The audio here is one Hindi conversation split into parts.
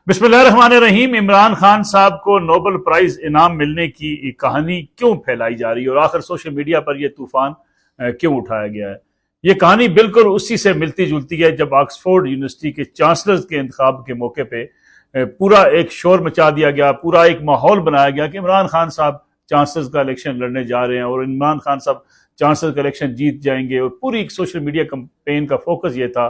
बिस्मिल्लाहिर्रहमानिर्रहीम। इमरान खान साहब को नोबेल प्राइज इनाम मिलने की कहानी क्यों फैलाई जा रही है और आखिर सोशल मीडिया पर यह तूफान क्यों उठाया गया है। ये कहानी बिल्कुल उसी से मिलती जुलती है जब ऑक्सफोर्ड यूनिवर्सिटी के चांसलर के इंतखाब के मौके पे पूरा एक शोर मचा दिया गया, पूरा एक माहौल बनाया गया कि इमरान खान साहब चांसलर का इलेक्शन लड़ने जा रहे हैं और इमरान खान साहब चांसलर का इलेक्शन जीत जाएंगे। और पूरी सोशल मीडिया कैंपेन का फोकस ये था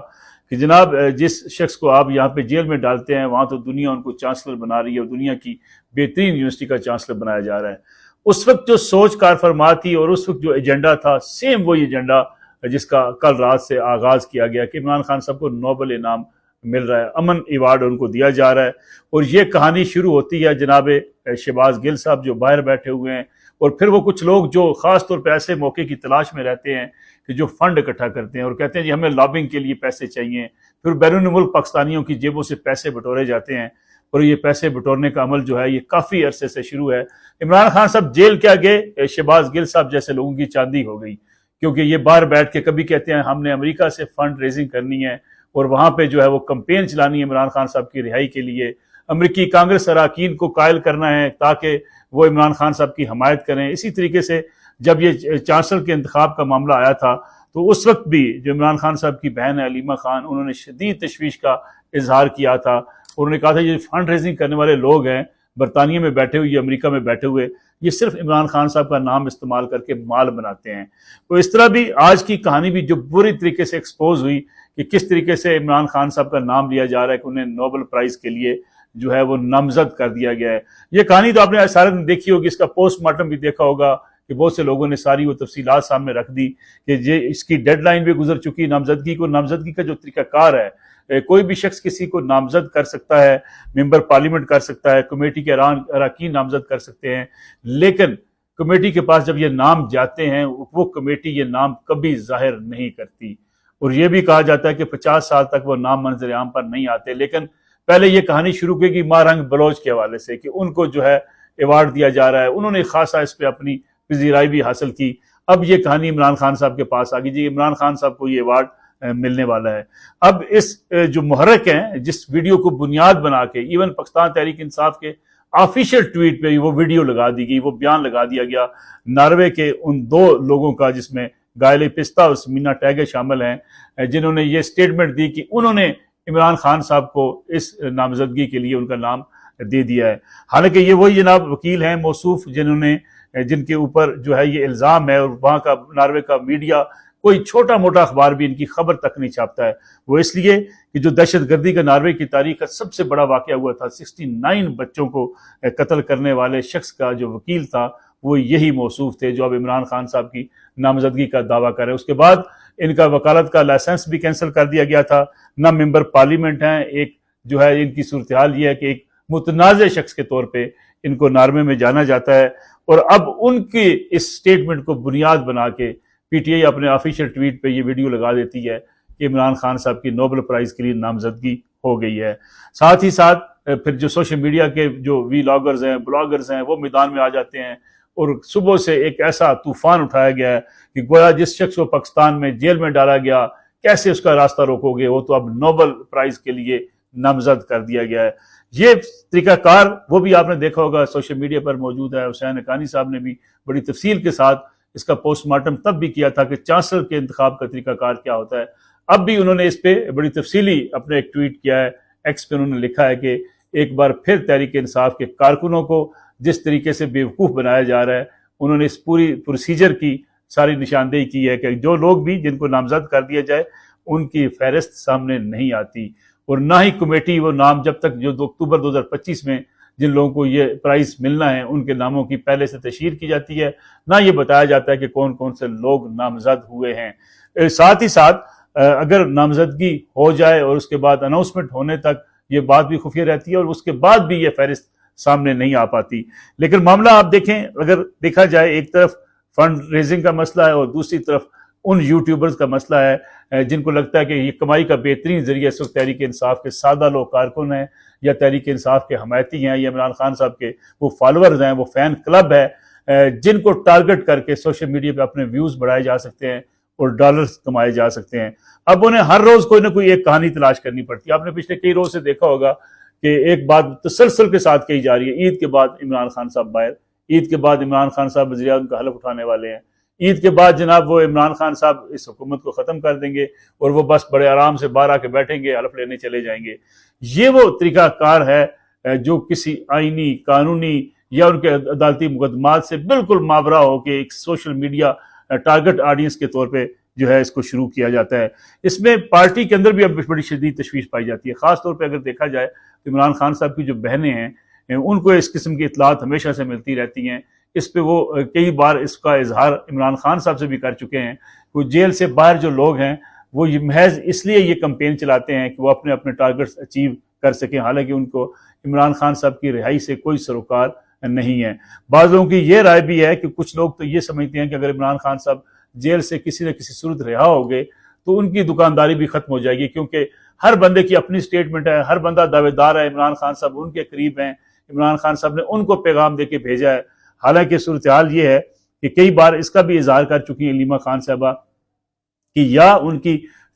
कि जनाब जिस शख्स को आप यहाँ पे जेल में डालते हैं वहां तो दुनिया उनको चांसलर बना रही है और दुनिया की बेहतरीन यूनिवर्सिटी का चांसलर बनाया जा रहा है। उस वक्त जो सोच कार फरमा थी और उस वक्त जो एजेंडा था, सेम वही एजेंडा जिसका कल रात से आगाज किया गया कि इमरान खान साहब को नोबेल इनाम मिल रहा है, अमन अवार्ड उनको दिया जा रहा है। और ये कहानी शुरू होती है जनाब शहबाज गिल साहब जो बाहर बैठे हुए हैं और फिर वो कुछ लोग जो खास तौर पर ऐसे मौके की तलाश में रहते हैं कि जो फंड इकट्ठा करते हैं और कहते हैं जी हमें लॉबिंग के लिए पैसे चाहिए। फिर बैरून मुल्क पाकिस्तानियों की जेबों से पैसे बटोरे जाते हैं और ये पैसे बटोरने का अमल जो है ये काफी अरसे से शुरू है। इमरान खान साहब जेल क्या गए, शहबाज गिल साहब जैसे लोगों की चांदी हो गई, क्योंकि ये बाहर बैठ के कभी कहते हैं हमने अमेरिका से फंड रेजिंग करनी है और वहां पे जो है वो कैंपेन चलानी है इमरान खान साहब की रिहाई के लिए, अमेरिकी कांग्रेस अरकान को कायल करना है ताकि वो इमरान खान साहब की हमायत करें। इसी तरीके से जब ये चांसलर के इंतखाब का मामला आया था तो उस वक्त भी जो इमरान खान साहब की बहन है अलीमा खान, उन्होंने शदीद तशवीश का इजहार किया था। उन्होंने कहा था ये फंड रेजिंग करने वाले लोग हैं बरतानिया में बैठे हुए, अमेरिका में बैठे हुए, ये सिर्फ इमरान खान साहब का नाम इस्तेमाल करके माल बनाते हैं। तो इस तरह भी आज की कहानी भी जो बुरी तरीके से एक्सपोज हुई कि किस तरीके से इमरान खान साहब का नाम लिया जा रहा है कि उन्हें नोबेल प्राइज के लिए जो है वो नामजद कर दिया गया है। ये कहानी तो आपने सारे दिन देखी होगी, इसका पोस्टमार्टम भी देखा होगा कि बहुत से लोगों ने सारी वो तफसीलात सामने रख दी कि ये इसकी डेडलाइन भी गुजर चुकी नामजदगी को। नामजदगी का जो तरीकाकार है, कोई भी शख्स किसी को नामजद कर सकता है, मेंबर पार्लियामेंट कर सकता है, कमेटी के अरकान नामजद कर सकते हैं, लेकिन कमेटी के पास जब ये नाम जाते हैं वो कमेटी ये नाम कभी जाहिर नहीं करती। और ये भी कहा जाता है कि 50 साल तक वो नाम मंजर आम पर नहीं आते। लेकिन पहले ये कहानी शुरू की गई मारंग बलोच के हवाले से कि उनको जो है अवार्ड दिया जा रहा है, उन्होंने खासा इस पर अपनी पजीराई भी हासिल की। अब ये कहानी इमरान खान साहब के पास आ गई जी, इमरान खान साहब को ये अवार्ड मिलने वाला है। अब इस जो मुहर्रिक हैं जिस वीडियो को बुनियाद बना के इवन पाकिस्तान तहरीक इंसाफ के ऑफिशियल ट्वीट पे वो वीडियो लगा दी गई, वो बयान लगा दिया गया नॉर्वे के उन दो लोगों का जिसमें गायले पिस्ता और समीना टैगे शामिल हैं, जिन्होंने ये स्टेटमेंट दी कि उन्होंने इमरान खान साहब को इस नामजदगी के लिए उनका नाम दे दिया है। हालांकि ये वही जनाब वकील हैं मौसूफ जिनके ऊपर जो है ये इल्जाम है और वहां का नॉर्वे का मीडिया कोई छोटा मोटा अखबार भी इनकी खबर तक नहीं छापता है। वो इसलिए कि जो दहशतगर्दी का नॉर्वे की तारीख का सबसे बड़ा वाकया हुआ था, 69 बच्चों को कत्ल करने वाले शख्स का जो वकील था वो यही मौसूफ थे जो अब इमरान खान साहब की नामजदगी का दावा कर रहे हैं। उसके बाद इनका वकालत का लाइसेंस भी कैंसिल कर दिया गया था, ना मेंबर पार्लियामेंट हैं। एक जो है इनकी सूरत हाल ये है कि एक मुतनाज़ शख्स के तौर पे इनको नॉर्वे में जाना जाता है। और अब उनकी इस स्टेटमेंट को बुनियाद बना के पीटीआई अपने ऑफिशियल ट्वीट पे ये वीडियो लगा देती है कि इमरान खान साहब की नोबेल प्राइज के लिए नामजदगी हो गई है। साथ ही साथ फिर जो सोशल मीडिया के जो वीलॉगर्स हैं, ब्लॉगर्स हैं, वो मैदान में आ जाते हैं और सुबह से एक ऐसा तूफान उठाया गया है कि गोया जिस शख्स को पाकिस्तान में जेल में डाला गया कैसे उसका रास्ता रोकोगे, वो तो अब नोबेल प्राइज के लिए नामजद कर दिया गया है। ये तरीकाकार वो भी आपने देखा होगा सोशल मीडिया पर मौजूद है। हुसैन हक्कानी साहब ने भी बड़ी तफसील के साथ इसका पोस्टमार्टम तब भी किया था कि चांसलर के इंतखाब का तरीकाकार क्या होता है। अब भी उन्होंने इस पर बड़ी तफसीली अपने एक ट्वीट किया है, एक्स पे उन्होंने लिखा है कि एक बार फिर तहरीक इंसाफ के कारकुनों को जिस तरीके से बेवकूफ़ बनाया जा रहा है, उन्होंने इस पूरी प्रोसीजर की सारी निशानदेही की है कि जो लोग भी जिनको नामजद कर दिया जाए उनकी फहरिस्त सामने नहीं आती और ना ही कमेटी वो नाम जब तक जो अक्टूबर 2025 में जिन लोगों को ये प्राइज मिलना है उनके नामों की पहले से तशहीर की जाती है, ना ये बताया जाता है कि कौन कौन से लोग नामजद हुए हैं। साथ ही साथ अगर नामजदगी हो जाए और उसके बाद अनाउंसमेंट होने तक ये बात भी खुफिया रहती है और उसके बाद भी ये फहरिस्त सामने नहीं आ पाती। लेकिन मामला आप देखें, अगर देखा जाए एक तरफ फंड रेजिंग का मसला है और दूसरी तरफ उन यूट्यूबर्स का मसला है जिनको लगता है कि ये कमाई का बेहतरीन जरिया इस वक्त तहरीक इंसाफ के सादा लोग कारकुन हैं या तहरीक इंसाफ के हमायती हैं या इमरान खान साहब के वो फॉलोअर्स हैं, वो फैन क्लब है जिनको टारगेट करके सोशल मीडिया पे अपने व्यूज बढ़ाए जा सकते हैं और डॉलर्स कमाए जा सकते हैं। अब उन्हें हर रोज कोई ना कोई एक कहानी तलाश करनी पड़ती है। आपने पिछले कई रोज से देखा होगा कि एक बात तसलसल के साथ कही जा रही है, ईद के बाद इमरान खान साहब बाहर, ईद के बाद इमरान खान साहब वज़ीर-ए-आज़म का हलफ उठाने वाले हैं, ईद के बाद जनाब वो इमरान खान साहब इस हुकूमत को ख़त्म कर देंगे और वो बस बड़े आराम से बाहर आके बैठेंगे, हलफ लेने चले जाएंगे। ये वो तरीकाकार है जो किसी आईनी, कानूनी या उनके अदालती मुकदमात से बिल्कुल मावरा हो के एक सोशल मीडिया टारगेट ऑडियंस के तौर पर जो है इसको शुरू किया जाता है। इसमें पार्टी के अंदर भी अब बड़ी शदीद तशवीश पाई जाती है। खासतौर पर अगर देखा जाए तो इमरान खान साहब की जो बहनें हैं उनको इस किस्म की इतलात हमेशा से मिलती रहती हैं। इस पे वो कई बार इसका इजहार इमरान खान साहब से भी कर चुके हैं। वो जेल से बाहर जो लोग हैं वो महज इसलिए ये कैंपेन चलाते हैं कि वो अपने अपने टारगेट्स अचीव कर सकें, हालांकि उनको इमरान खान साहब की रिहाई से कोई सरोकार नहीं है। बाज़ लोगों की ये राय भी है कि कुछ लोग तो ये समझते हैं कि अगर इमरान खान साहब जेल से किसी न किसी सूरत रिहा हो गए तो उनकी दुकानदारी भी खत्म हो जाएगी, क्योंकि हर बंदे की अपनी स्टेटमेंट है, हर बंदा दावेदार है इमरान खान साहब उनके करीब हैं, इमरान खान साहब ने उनको पैगाम देके भेजा है। हालांकि सूरत हाल ये है कि कई बार इसका भी इजहार कर चुकी हैं अलीमा खान साहबा कि या उनकी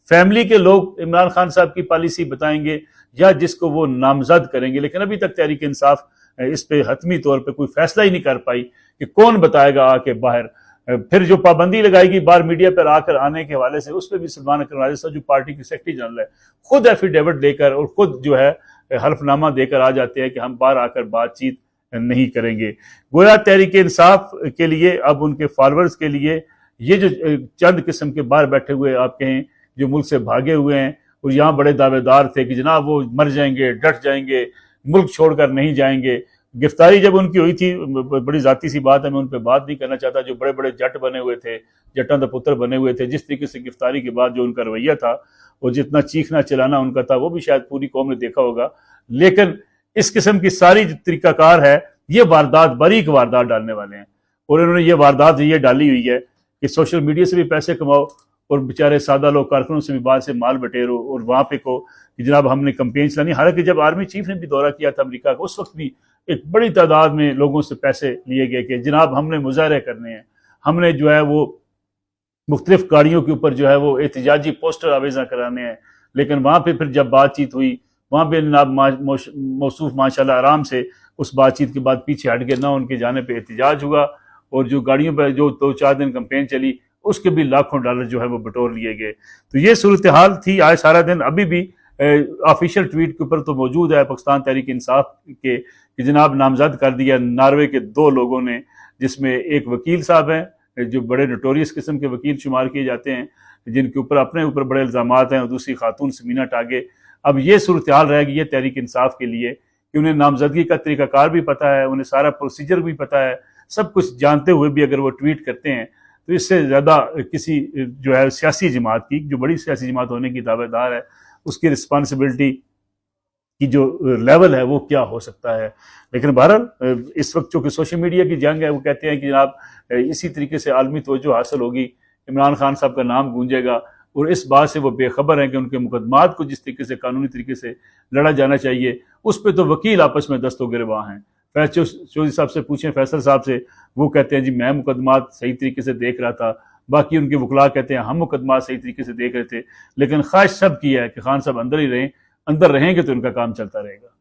फैमिली के लोग इमरान खान साहब की पॉलिसी बताएंगे या जिसको वो नामजद करेंगे, लेकिन अभी तक तहरीक इंसाफ इस पे हतमी तौर पे कोई फैसला ही नहीं कर पाई कि कौन बताएगा आके बाहर। फिर जो पाबंदी लगाएगी बाहर मीडिया पर आकर आने के हवाले से, उस पर भी सलमान अकरम राजा साहब जो पार्टी के सेक्रेटरी जनरल है खुद एफिडेविट देकर और खुद जो है हल्फनामा देकर आ जाते हैं कि हम बाहर आकर बातचीत नहीं करेंगे। गोया तहरीक इंसाफ के लिए अब उनके फॉलोअर्स के लिए ये जो चंद किस्म के बाहर बैठे हुए आप कहें जो मुल्क से भागे हुए हैं और यहाँ बड़े दावेदार थे कि जनाब वो मर जाएंगे, डट जाएंगे, मुल्क छोड़कर नहीं जाएंगे। गिरफ्तारी जब उनकी हुई थी, बड़ी जाती सी बात है, मैं उन पर बात नहीं करना चाहता, जो बड़े बड़े जट बने हुए थे, जट्टां दा पुत्र बने हुए थे, जिस तरीके से गिरफ्तारी के बाद जो उनका रवैया था और जितना चीखना चिल्लाना उनका था वो भी शायद पूरी कौम ने देखा होगा। लेकिन इस किस्म की सारी जो तरीकाकार है ये वारदात, बारीक वारदात डालने वाले हैं और इन्होंने ये वारदात ये डाली हुई है कि सोशल मीडिया से भी पैसे कमाओ और बेचारे सादा लोग कारकुनों से भी बाद से माल बटेरो और वहां पे को कि जनाब हमने कंपेन चलानी। हालांकि जब आर्मी चीफ ने भी दौरा किया था अमेरिका का, उस वक्त भी एक बड़ी तादाद में लोगों से पैसे लिए गए कि जनाब हमने मुजाहरे करने हैं, हमने जो है वो मुख्तलिफ गाड़ियों के ऊपर जो है वो एहतजाजी पोस्टर आवेजा कराने हैं। लेकिन वहां पे फिर जब बातचीत हुई वहां पे जनाब मौसूफ माशाल्लाह आराम से उस बातचीत के बाद पीछे हट गए, ना उनके जाने पे एहतजाज हुआ और जो गाड़ियों पर जो 2-4 दिन कंपेन चली उसके भी लाखों डॉलर जो है वो बटोर लिए गए। तो ये सूरत हाल थी आज सारा दिन। अभी भी ऑफिशियल ट्वीट के ऊपर तो मौजूद है पाकिस्तान तहरीक इंसाफ के कि जनाब नामजद कर दिया नॉर्वे के 2 लोगों ने, जिसमें एक वकील साहब हैं जो बड़े नोटोरियस किस्म के वकील शुमार किए जाते हैं, जिनके ऊपर अपने ऊपर बड़े इल्ज़ामात हैं, और दूसरी खातून समीना टागे। अब ये सूरत हाल रहेगी ये तहरीक इंसाफ के लिए कि उन्हें नामजदगी का तरीकाकार भी पता है, उन्हें सारा प्रोसीजर भी पता है, सब कुछ जानते हुए भी अगर वो ट्वीट करते हैं तो इससे ज़्यादा किसी जो है सियासी जमात की, जो बड़ी सियासी जमात होने की दावेदार है, उसकी रिस्पॉन्सिबिलिटी की जो लेवल है वो क्या हो सकता है। लेकिन बहरहाल इस वक्त चूँकि सोशल मीडिया की जंग है, वो कहते हैं कि जनाब इसी तरीके से आलमी तवज्जो हासिल होगी, इमरान खान साहब का नाम गूंजेगा, और इस बात से वो बेखबर हैं कि उनके मुकदमात को जिस तरीके से कानूनी तरीके से लड़ा जाना चाहिए उस पर तो वकील आपस में दस्तो गिरबां हैं। फैसल चौधरी साहब से पूछें, फैसल साहब से, वो कहते हैं जी मैं मुकदमात सही तरीके से देख रहा था, बाकी उनके वकला कहते हैं हम मुकदमात सही तरीके से देख रहे थे। लेकिन ख्वाहिश सब की है कि खान साहब अंदर ही रहें, अंदर रहेंगे तो उनका काम चलता रहेगा।